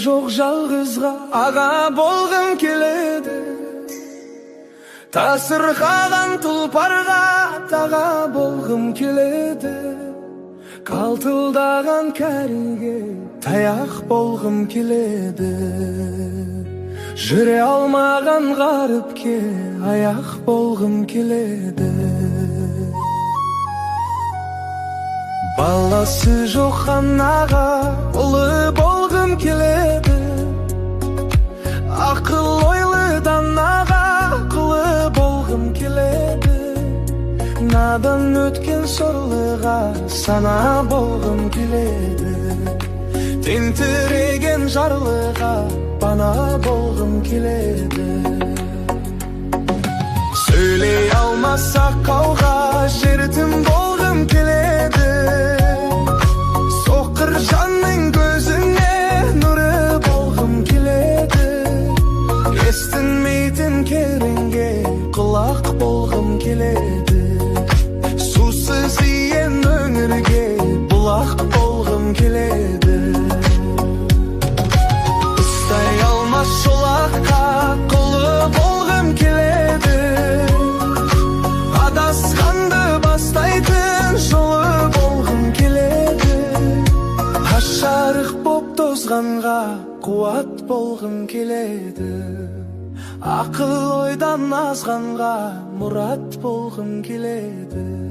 жоқ жалғызға аға болғым келеді. Тасырқаған тұлпарға таға болғым келеді. Қалтылдаған кәріге таяқ болғым келеді. Жүре алмаған ғаріпке аяқ болғым келеді. Баласы жоқ анаға ұлы болғым келеді. Ақыл ойлы данаға құлы болғым келеді. Надан өткен сорлыға сана болғым келеді. Тентіреген жарлыға бана болғым келеді. Сөйлей алмасақ қауға жертім болғым келеді. Соқыр жанның көзіне нұры болғым келеді. Естінмейтін керінге құлақ болғым келеді. Сусыз иен өңірге бұлақ болғым келеді. Ұстай алмас жолаққа құлы болғым келеді. Адасқанды бастайтын жолы болғым келеді. Ашарық боп тозғанға қуат болғым келеді. Ақыл ойдан азғанға мұрат болғым келеді.